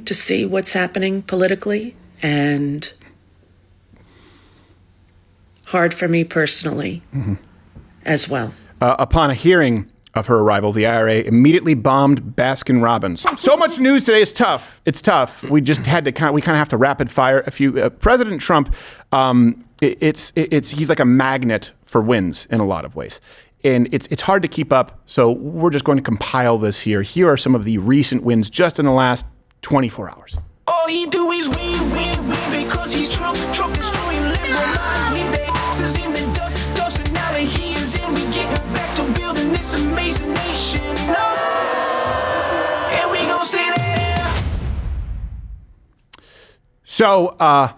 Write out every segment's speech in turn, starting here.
to see what's happening politically, and hard for me personally as well. Upon a hearing of her arrival, the IRA immediately bombed Baskin-Robbins. So much news today is tough. It's tough. We just had to we kind of have to rapid fire a few. President Trump, he's like a magnet for wins in a lot of ways. And it's hard to keep up. So we're just going to compile this here. Here are some of the recent wins just in the last 24 hours. All he do is win, win, win, because he's Trump destroying liberal minds. Leave their asses in the dust, and now that he is in, we getting back to building this amazing nation. And we gon' stay there. So a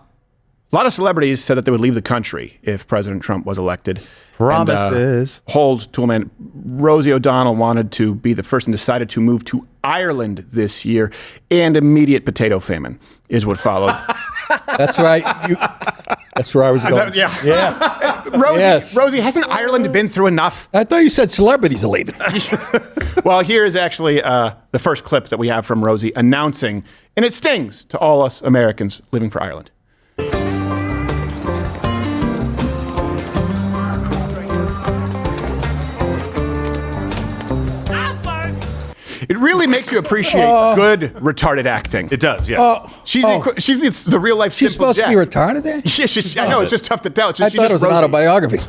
lot of celebrities said that they would leave the country if President Trump was elected. Promises. Hold, Toolman. Rosie O'Donnell wanted to be the first and decided to move to Ireland this year, and immediate potato famine is what followed. That's right. That's where I was going. Yeah. Rosie, hasn't Ireland been through enough? I thought you said celebrities are leaving. Well, here is actually the first clip that we have from Rosie announcing, and it stings to all us Americans living for Ireland. It really makes you appreciate good retarded acting. It does, yeah. She's the real life She's Simple supposed Jack. to be retarded there? Yeah, I know, it's just tough to tell. I thought it was an autobiography.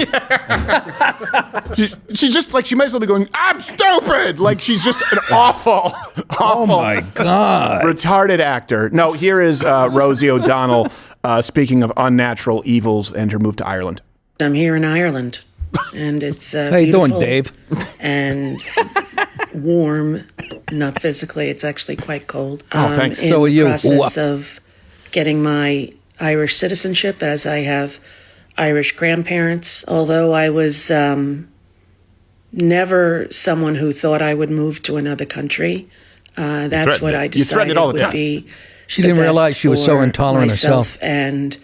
She's just like, she might as well be going, I'm stupid! Like, she's just an awful Oh my God. retarded actor. No, here is Rosie O'Donnell speaking of unnatural evils and her move to Ireland. I'm here in Ireland, and it's How you doing, beautiful Dave? and warm. Not physically, it's actually quite cold. Oh, thanks. In So are you. the process of getting my Irish citizenship, as I have Irish grandparents. Although I was never someone who thought I would move to another country. That's what I decided all the would time. be. She didn't the realize best she was so for intolerant myself herself. and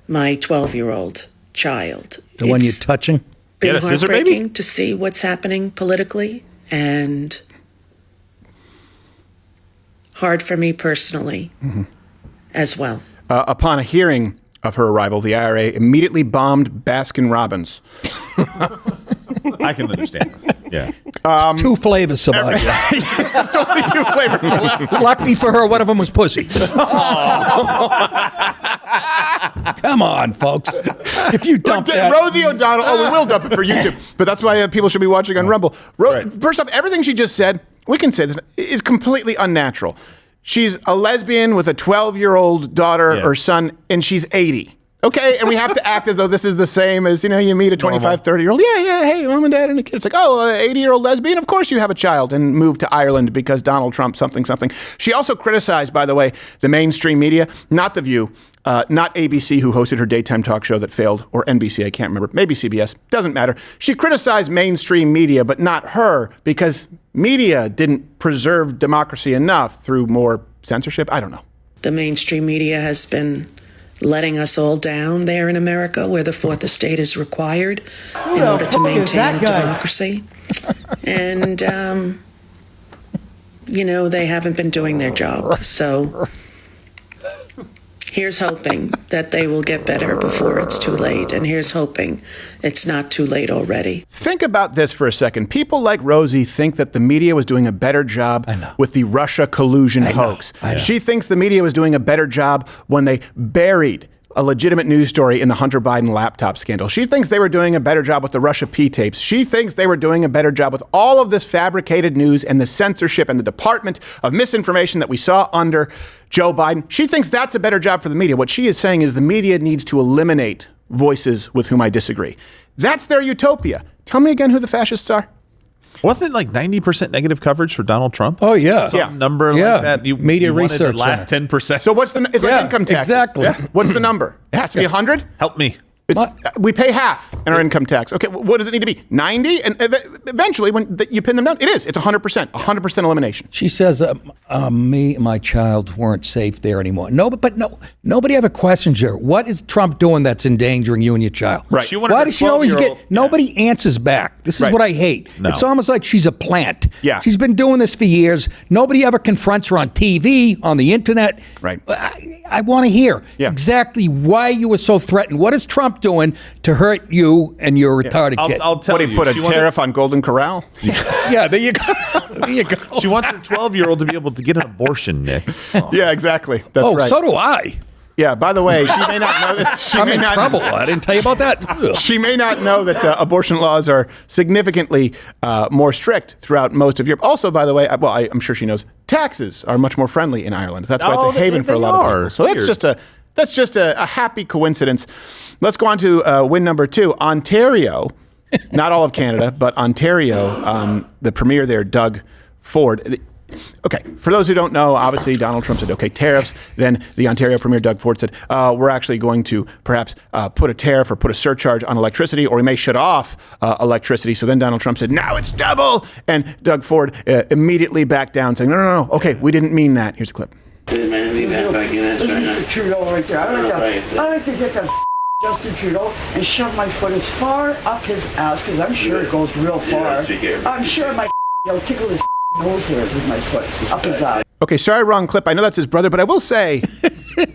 my 12-year-old child. The one you're It's touching? been a scissor heartbreaking baby? to see what's happening politically, and hard for me personally as well. Upon a hearing of her arrival, the IRA immediately bombed Baskin-Robbins. I can understand. Yeah. Two flavors, somebody. There's only two flavors left. Lucky for her, one of them was pussy. Come on, folks. If you dump that. Rosie O'Donnell, we will dump it for YouTube, but that's why people should be watching on Rumble. First off, everything she just said, we can say this, is completely unnatural. She's a lesbian with a 12-year-old daughter or son, and she's 80. Okay, and we have to act as though this is the same as, you meet a 25, 30-year-old. Yeah, hey, mom and dad and a kid. It's like, 80-year-old lesbian, of course you have a child, and moved to Ireland because Donald Trump something. She also criticized, by the way, the mainstream media, not The View, not ABC, who hosted her daytime talk show that failed, or NBC, I can't remember, maybe CBS, doesn't matter. She criticized mainstream media, but not her, because media didn't preserve democracy enough through more censorship. I don't know. The mainstream media has been letting us all down there in America, where the fourth estate is required in order to maintain democracy. And, they haven't been doing their job. So here's hoping that they will get better before it's too late. And here's hoping it's not too late already. Think about this for a second. People like Rosie think that the media was doing a better job with the Russia collusion hoax. She thinks the media was doing a better job when they buried a legitimate news story in the Hunter Biden laptop scandal. She thinks they were doing a better job with the Russia P tapes. She thinks they were doing a better job with all of this fabricated news and the censorship and the Department of Misinformation that we saw under Joe Biden. She thinks that's a better job for the media. What she is saying is the media needs to eliminate voices with whom I disagree. That's their utopia. Tell me again who the fascists are. Wasn't it like 90% negative coverage for Donald Trump? Oh, yeah. Some number like that. Media you wanted research the last 10%. So what's it's like income taxes. Exactly. Yeah. What's the number? It has to be 100? Help me. We pay half in our income tax. Okay, what does it need to be? 90? And eventually, when you pin them down, it's 100% elimination. She says, me and my child weren't safe there anymore. Nobody ever questions her. What is Trump doing that's endangering you and your child? Right. Why does she always get, nobody answers back. This is what I hate. No. It's almost like she's a plant. Yeah. She's been doing this for years. Nobody ever confronts her on TV, on the internet. Right. I want to hear exactly why you were so threatened. What is Trump doing to hurt you and your retarded kid? I'll tell What, he put a tariff on Golden Corral? Yeah, there you go. There you go. She wants her 12-year-old to be able to get an abortion, Nick. Yeah, exactly. That's right. So do I. Yeah, by the way, she may not know this. I'm in trouble. I didn't tell you about that. She may not know that abortion laws are significantly more strict throughout most of Europe. Also, by the way, I'm sure she knows, taxes are much more friendly in Ireland. That's why it's a haven for a lot of people. So that's just a happy coincidence. Let's go on to win number 2. Ontario, not all of Canada, but Ontario, the premier there, Doug Ford. Okay, for those who don't know, obviously Donald Trump said, okay, tariffs. Then the Ontario Premier Doug Ford said, we're actually going to perhaps put a tariff or put a surcharge on electricity, or we may shut off electricity. So then Donald Trump said, now it's double. And Doug Ford immediately backed down, saying, no, okay, we didn't mean that. Here's a clip. Trudeau right there. I like to get that Justin Trudeau and shove my foot as far up his ass, because I'm sure it goes real far. I'm sure my tickle his nose hairs with my foot up his ass. Okay, sorry, wrong clip. I know that's his brother, but I will say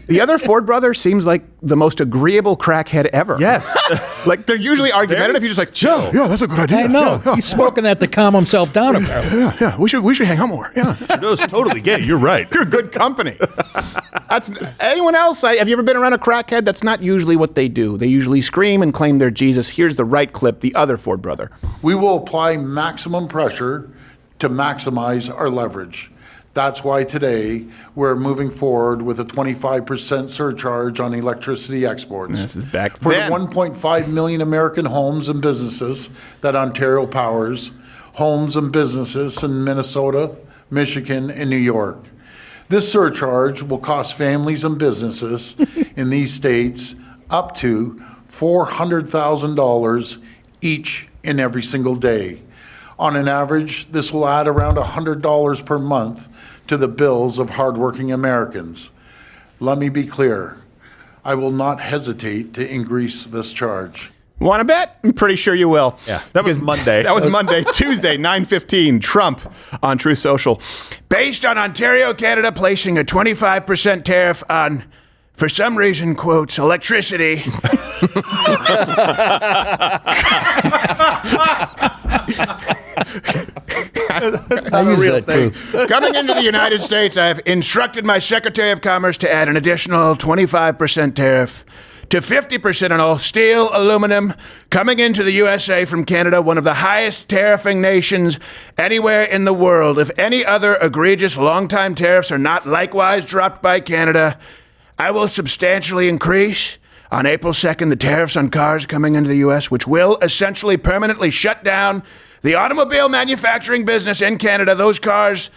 the other Ford brother seems like the most agreeable crackhead ever. Yes. Like, they're usually argumentative. He's just like, yeah, that's a good idea. I know. Yeah, He's smoking that to calm himself down, apparently. Yeah, we should hang out more. Yeah. Trudeau's totally gay. You're right. You're good company. That's anyone else? Have you ever been around a crackhead? That's not usually what they do. They usually scream and claim they're Jesus. Here's the right clip, the other Ford brother. We will apply maximum pressure to maximize our leverage. That's why today we're moving forward with a 25% surcharge on electricity exports. This is back for then. the 1.5 million American homes and businesses that Ontario powers, homes and businesses in Minnesota, Michigan, and New York. This surcharge will cost families and businesses in these states up to $400,000 each and every single day. On an average, this will add around $100 per month to the bills of hardworking Americans. Let me be clear, I will not hesitate to increase this charge. Want to bet? I'm pretty sure you will. Yeah, that was Monday. That was Monday. Tuesday, 9:15, Trump on Truth Social. Based on Ontario, Canada placing a 25% tariff on, for some reason, quotes, electricity. I use that too. Coming into the United States, I have instructed my Secretary of Commerce to add an additional 25% tariff to 50% on all steel, aluminum coming into the USA from Canada, one of the highest tariffing nations anywhere in the world. If any other egregious long-time tariffs are not likewise dropped by Canada, I will substantially increase on April 2nd the tariffs on cars coming into the U.S., which will essentially permanently shut down the automobile manufacturing business in Canada. Those cars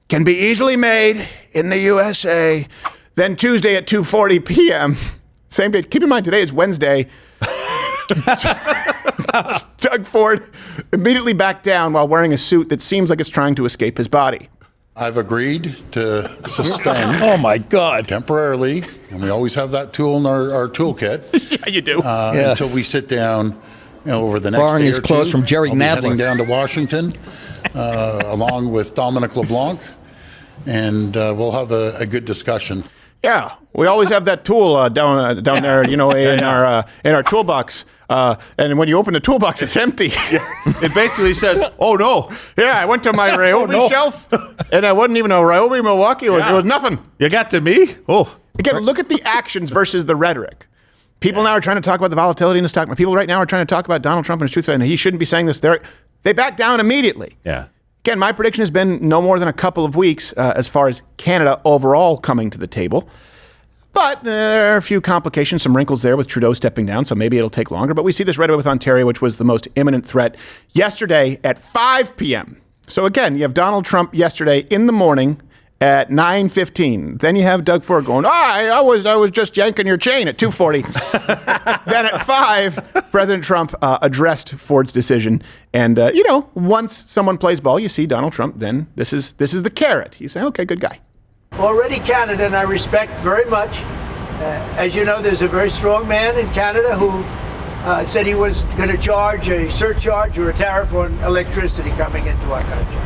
can be easily made in the USA. Then Tuesday at 2:40 p.m., same day. Keep in mind, today is Wednesday. Doug Ford immediately backed down while wearing a suit that seems like it's trying to escape his body. I've agreed to suspend Oh, my God. temporarily, and we always have that tool in our toolkit, Yeah, you do. until we sit down over the next Borrowing day his or clothes two. from Jerry I'll be heading Nadler. down to Washington along with Dominic LeBlanc, and we'll have a good discussion. Yeah, we always have that tool down there, in our toolbox. And when you open the toolbox, it's empty. It basically says, oh, no. Yeah, I went to my Ryobi shelf, and I wasn't even a Ryobi Milwaukee. It was nothing. You got to me? Oh. Again, look at the actions versus the rhetoric. People now are trying to talk about the volatility in the stock market. People right now are trying to talk about Donald Trump and his truth, and he shouldn't be saying this. They back down immediately. Yeah. Again, my prediction has been no more than a couple of weeks as far as Canada overall coming to the table. But there are a few complications, some wrinkles there with Trudeau stepping down, so maybe it'll take longer. But we see this right away with Ontario, which was the most imminent threat yesterday at 5 p.m. So again, you have Donald Trump yesterday in the morning at 9:15. Then you have Doug Ford going, I was just yanking your chain at 2:40. Then at 5, President Trump addressed Ford's decision. And, once someone plays ball, you see Donald Trump, then this is the carrot. He's saying, okay, good guy. Already Canada, and I respect very much. As you know, there's a very strong man in Canada who said he was going to charge a surcharge or a tariff on electricity coming into our country.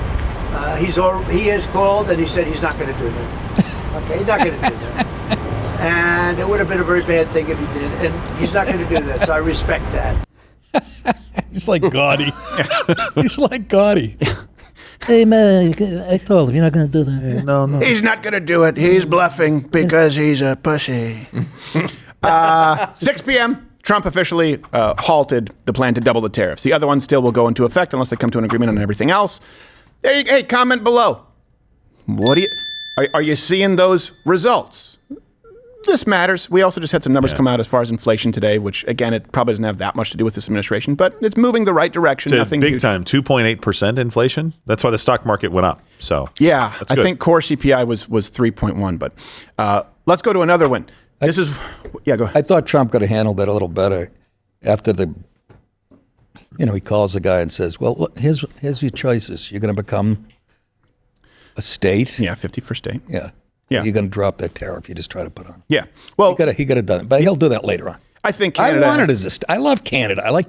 He has called and he said he's not going to do that. Okay, he's not going to do that. And it would have been a very bad thing if he did. And he's not going to do that, so I respect that. He's like gaudy. He's like gaudy. Hey, man, I told him you're not going to do that. No. He's not going to do it. He's bluffing because he's a pussy. 6 p.m., Trump officially halted the plan to double the tariffs. The other ones still will go into effect unless they come to an agreement on everything else. There you go. Hey, comment below. Are you seeing those results? This matters. We also just had some numbers come out as far as inflation today, which, again, it probably doesn't have that much to do with this administration, but it's moving the right direction. Nothing big huge. time, 2.8% inflation. That's why the stock market went up. So yeah, that's I good. think core CPI was 3.1. But let's go to another one. Go ahead. I thought Trump could have handled that a little better after he calls the guy and says, well, look, here's your choices. You're going to become a state. Yeah, 50 for state. Yeah. Yeah. You're going to drop that tariff you just try to put on. Yeah. Well, he could have done it, but he'll do that later on. I think Canada. I want it as a state. I love Canada. I like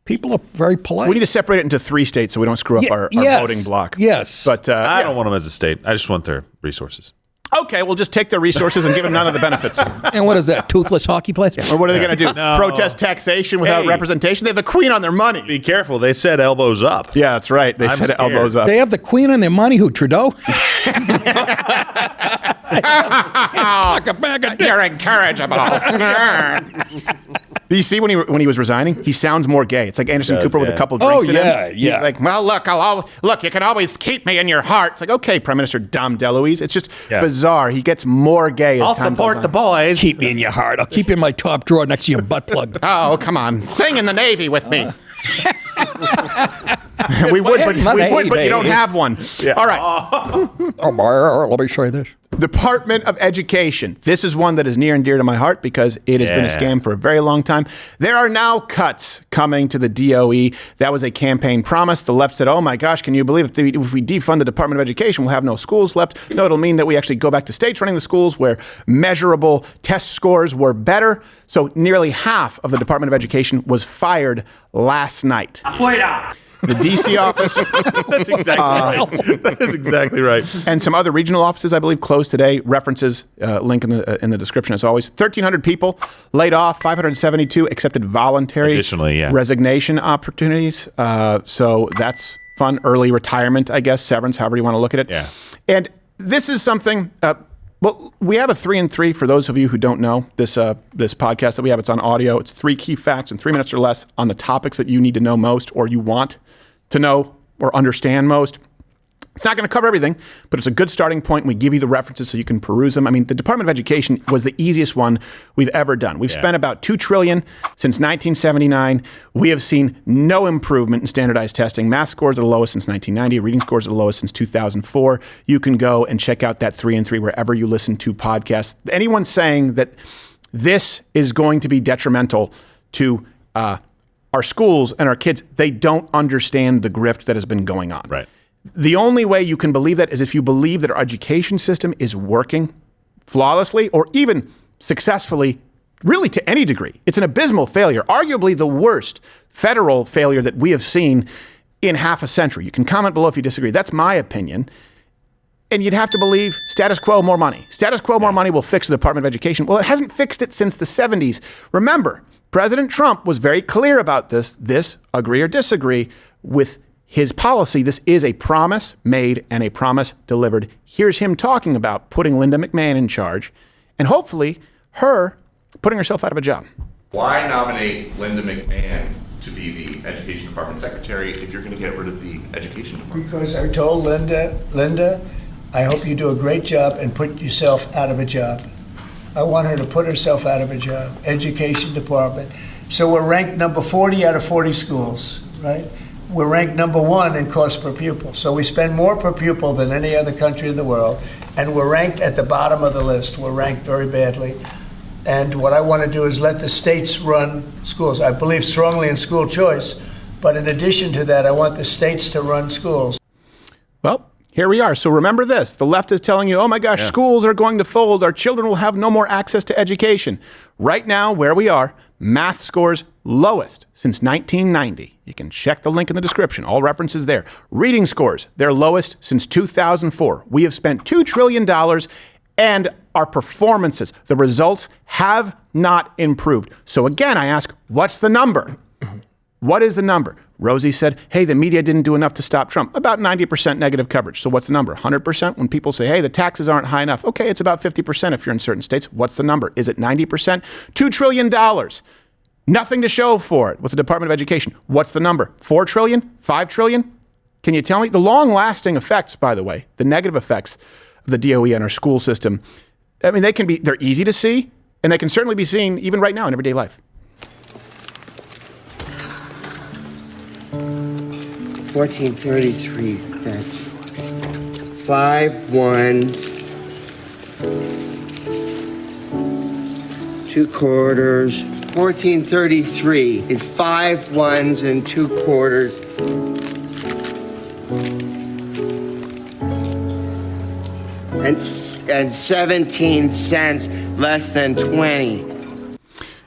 people are very polite. We need to separate it into 3 states so we don't screw up our voting block. Yes. But I don't want them as a state. I just want their resources. Okay, we'll just take their resources and give them none of the benefits. And what is that, toothless hockey place? Or what are they going to do? No. Protest taxation without representation? They have the queen on their money. Be careful. They said elbows up. Yeah, that's right. They said scared. elbows up. They have the queen on their money, who, Trudeau? You're incorrigible. Do you see when he was resigning? He sounds more gay. It's like Anderson Cooper with a couple drinks in him. Yeah. He's like, well, look, you can always keep me in your heart. It's like, okay, Prime Minister Dom DeLuise. It's just bizarre. He gets more gay as time goes on. boys. Keep me in your heart. I'll keep you in my top drawer next to your butt plug. Oh, come on. Sing in the Navy with me. We would, but you don't have one. Yeah. All right. Let me show you this. Department of Education. This is one that is near and dear to my heart because it has been a scam for a very long time. There are now cuts coming to the DOE. That was a campaign promise. The left said, oh my gosh, can you believe if we defund the Department of Education, we'll have no schools left. No, it'll mean that we actually go back to states running the schools where measurable test scores were better. So nearly half of the Department of Education was fired last night. Afuera. The DC office. That's exactly right. That is exactly right. And some other regional offices, I believe, closed today. References, link in the description as always. 1,300 people laid off. 572 accepted voluntary resignation opportunities. So that's fun. Early retirement, I guess, severance, however you want to look at it. Yeah. And this is something. Well, we have a 3 and 3 for those of you who don't know this podcast that we have. It's on audio. It's 3 key facts in 3 minutes or less on the topics that you need to know most or you want to know or understand most. It's not going to cover everything, but it's a good starting point. We give you the references so you can peruse them. I mean, the Department of Education was the easiest one we've ever done. We've spent about $2 trillion since 1979. We have seen no improvement in standardized testing. Math scores are the lowest since 1990. Reading scores are the lowest since 2004. You can go and check out that 3 and 3 wherever you listen to podcasts. Anyone saying that this is going to be detrimental to our schools and our kids, they don't understand the grift that has been going on. Right. The only way you can believe that is if you believe that our education system is working flawlessly or even successfully, really to any degree. It's an abysmal failure, arguably the worst federal failure that we have seen in half a century. You can comment below if you disagree. That's my opinion. And you'd have to believe status quo, more money. Status quo, more money will fix the Department of Education. Well, it hasn't fixed it since the 70s. Remember, President Trump was very clear about this, agree or disagree with his policy. This is a promise made and a promise delivered. Here's him talking about putting Linda McMahon in charge and hopefully her putting herself out of a job. Why nominate Linda McMahon to be the Education Department Secretary if you're going to get rid of the Education Department? Because I told Linda, I hope you do a great job and put yourself out of a job. I want her to put herself out of a job. Education Department. So we're ranked number 40 out of 40 schools, right? We're ranked number 1 in cost per pupil. So we spend more per pupil than any other country in the world. and we're ranked at the bottom of the list. We're ranked very badly. And what I want to do is let the states run schools. I believe strongly in school choice, but in addition to that, I want the states to run schools. Well, here we are. So remember this. The left is telling you, oh my gosh, schools are going to fold. Our children will have no more access to education. Right now, where we are, math scores lowest since 1990. You can check the link in the description. All references there. Reading scores, their lowest since 2004. We have spent $2 trillion and our performances, the results have not improved. So again, I ask, what's the number? What is the number? Rosie said, hey, the media didn't do enough to stop Trump. About 90% negative coverage. So what's the number? 100%? When people say, hey, the taxes aren't high enough. Okay, it's about 50% if you're in certain states. What's the number? Is it 90%? $2 trillion. Nothing to show for it with the Department of Education. What's the number? 4 trillion? 5 trillion? Can you tell me? The long-lasting effects, by the way, the negative effects of the DOE on our school system, I mean, they're easy to see, and they can certainly be seen even right now in everyday life. 1433, that's 5 ones, 2 quarters. 1433 is 5 ones and 2 quarters. And 17 cents less than 20. If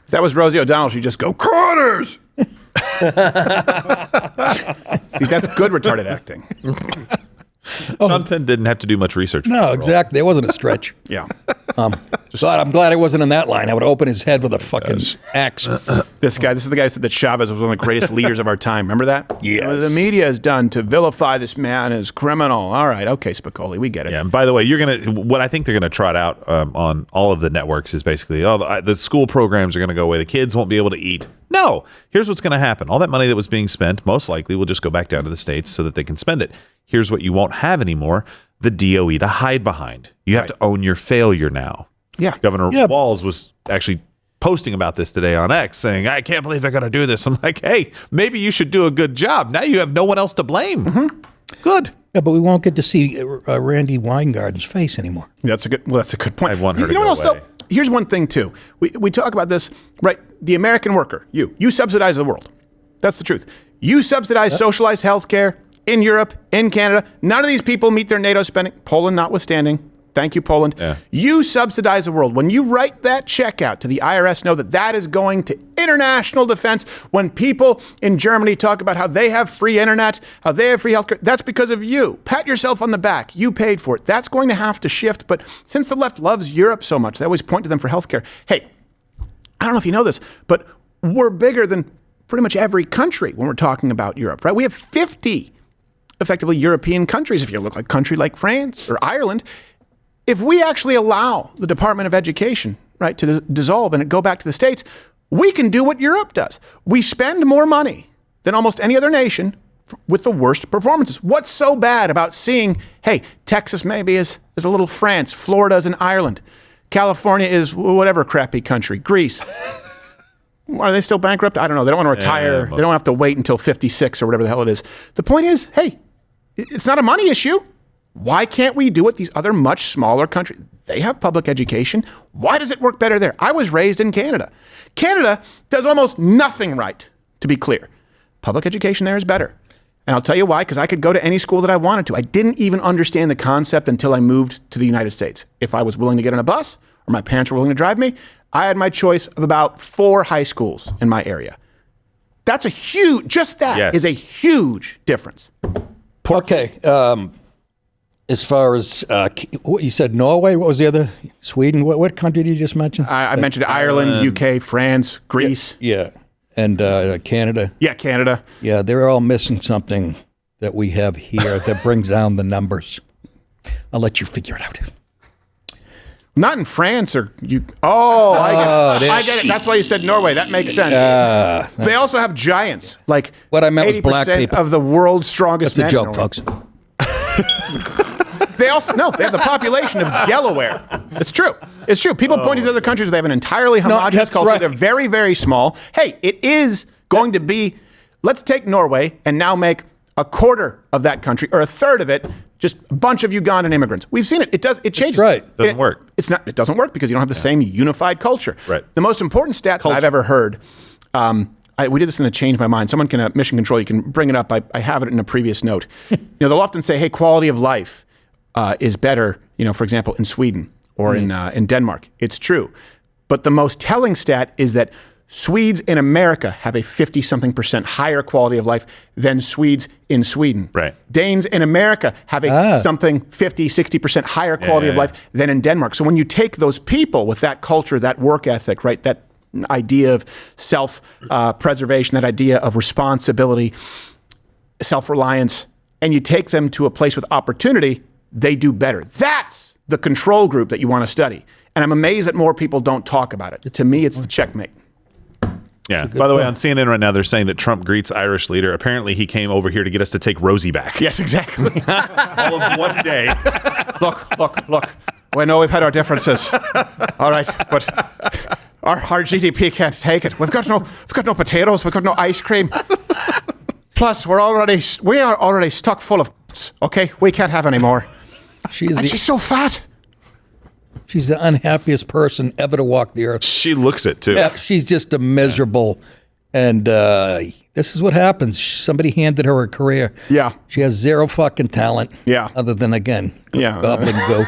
that was Rosie O'Donnell, she'd just go, quarters! See, that's good retarded acting. Sean Penn didn't have to do much research. No, exactly. It wasn't a stretch. Yeah. I'm glad I wasn't in that line. I would open his head with a fucking axe. This is the guy who said that Chavez was one of the greatest leaders of our time. Remember that? Yes. The media has done to vilify this man as criminal. All right. Okay, Spicoli, we get it. Yeah. And by the way, what I think they're going to trot out on all of the networks is basically, the school programs are going to go away. The kids won't be able to eat. No. Here's what's going to happen. All that money that was being spent most likely will just go back down to the states so that they can spend it. Here's what you won't have anymore, the DOE to hide behind. You have to own your failure now. Yeah. Governor Walz was actually posting about this today on X, saying, I can't believe they're going to do this. I'm like, hey, maybe you should do a good job. Now you have no one else to blame. Mm-hmm. Good. Yeah, but we won't get to see Randy Weingarten's face anymore. That's a good point. I want her to know go what else, away. though? Here's one thing, too. We talk about this, right? The American worker, you subsidize the world. That's the truth. You subsidize socialized health care in Europe, in Canada. None of these people meet their NATO spending, Poland notwithstanding. Thank you, Poland. Yeah. You subsidize the world. When you write that check out to the IRS, know that that is going to international defense. When people in Germany talk about how they have free internet, how they have free healthcare, that's because of you. Pat yourself on the back. You paid for it. That's going to have to shift. But since the left loves Europe so much, they always point to them for healthcare. Hey, I don't know if you know this, but we're bigger than pretty much every country when we're talking about Europe, right? We have 50 effectively European countries. If you look like a country like France or Ireland, if we actually allow the Department of Education, right, to dissolve and go back to the states, we can do what Europe does. We spend more money than almost any other nation with the worst performances. What's so bad about seeing, hey, Texas maybe is a little France, Florida is an Ireland, California is whatever crappy country, Greece. Are they still bankrupt? I don't know. They don't want to retire. They don't have to wait until 56 or whatever the hell it is. The point is, hey, it's not a money issue. Why can't we do what these other much smaller countries? They have public education. Why does it work better there? I was raised in Canada. Canada does almost nothing right, to be clear. Public education there is better. And I'll tell you why, because I could go to any school that I wanted to. I didn't even understand the concept until I moved to the United States. If I was willing to get on a bus or my parents were willing to drive me, I had my choice of about 4 high schools in my area. That's a huge, just that is a huge difference. Okay. As far as what you said, Norway, what was the other? Sweden? What country did you just mention? I mentioned Ireland, UK, France, Greece. Yeah. And Canada. Yeah, Canada. Yeah, they're all missing something that we have here that brings down the numbers. I'll let you figure it out. Not in France or you. Oh, I get it. That's why you said Norway. That makes sense. They also have giants, like what I meant was black 80% people of the world's strongest men. That's a joke, folks. They have the population of Delaware. It's true. It's true. People point to other countries where they have an entirely homogenous culture. Right. They're very, very small. Hey, it is going to be, let's take Norway and now make a quarter of that country or a third of it just a bunch of Ugandan immigrants. We've seen it. It changes. That's right. Doesn't work. It doesn't work because you don't have the same unified culture. Right. The most important stat that I've ever heard, we did this in a Change My Mind. Someone can, Mission Control, you can bring it up. I have it in a previous note. They'll often say, hey, quality of life is better, for example, in Sweden or in Denmark. It's true. But the most telling stat is that Swedes in America have a 50-something% higher quality of life than Swedes in Sweden. Right. Danes in America have a something 50, 60% higher quality of life than in Denmark. So when you take those people with that culture, that work ethic, right, that idea of self-preservation, that idea of responsibility, self-reliance, and you take them to a place with opportunity, they do better. That's the control group that you want to study. And I'm amazed that more people don't talk about it. To me, it's the checkmate. Yeah. By the way, on CNN right now, they're saying that Trump greets Irish leader. Apparently, he came over here to get us to take Rosie back. Yes, exactly. All of one day. Look. We know we've had our differences. All right, but our GDP can't take it. We've got no potatoes. We've got no ice cream. Plus, we are already stuck full of. Okay, we can't have any more. She's so fat. She's the unhappiest person ever to walk the earth. She looks it, too. Yeah, she's just a miserable. And this is what happens. Somebody handed her a career. Yeah. She has zero fucking talent. Yeah. Other than, again, goblin go.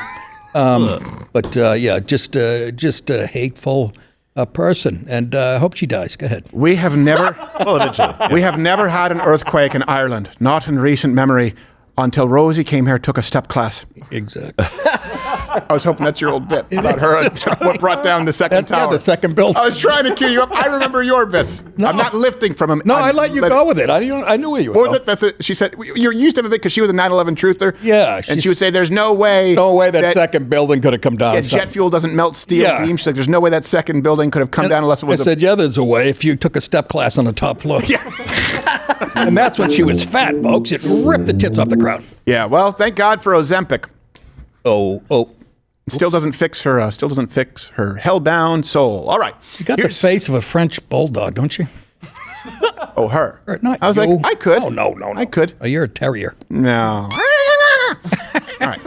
Just a hateful person. And I hope she dies. Go ahead. We have never. Well, eventually. Yeah. We have never had an earthquake in Ireland, not in recent memory, until Rosie came here, took a step class. Exactly. I was hoping that's your old bit about her and what brought down the second tower. Yeah, the second building. I was trying to cue you up. I remember your bits. No. I'm not lifting from him. No, I let you go with it. I knew where you were. What was it? That's it. She said you used to have a bit because she was a 9/11 truther. Yeah, and she would say, "There's no way that second building could have come down." Yeah, jet fuel doesn't melt steel beams. She's like, "There's no way that second building could have come down unless it was." I said, "Yeah, there's a way if you took a step class on the top floor." Yeah. And that's when she was fat, folks. It ripped the tits off the crowd. Yeah. Well, thank God for Ozempic. Oh. Still doesn't fix her hellbound soul. All right. You got the face of a French bulldog, don't you? Oh, her. Not I was you. like, I could. Oh, no. I could. Oh, you're a terrier. No. All right.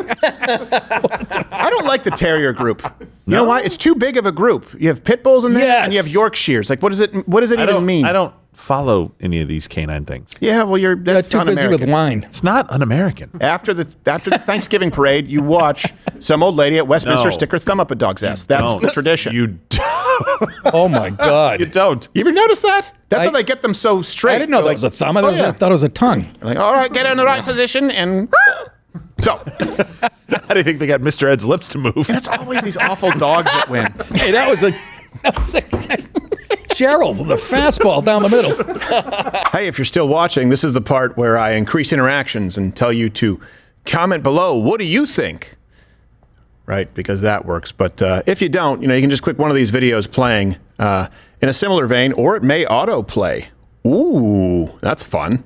I don't like the terrier group. You know why? It's too big of a group. You have pit bulls in there, and you have Yorkshires. Like, what does it even mean? I don't follow any of these canine things. Yeah, well, that's too busy with wine. It's not un-American. After the Thanksgiving parade, you watch some old lady at Westminster stick her thumb up a dog's ass. That's the tradition. You don't. Oh my God! You don't. You ever notice that? That's how they get them so straight. I didn't know that was a thumb. I thought it was a tongue. They're like, all right, get in the right position and. So, how do you think they got Mr. Ed's lips to move? It's always these awful dogs that win. Hey, that was a Gerald with a fastball down the middle. Hey, if you're still watching, this is the part where I increase interactions and tell you to comment below. What do you think? Right, because that works. But if you don't, you can just click one of these videos playing in a similar vein, or it may autoplay. Ooh, that's fun.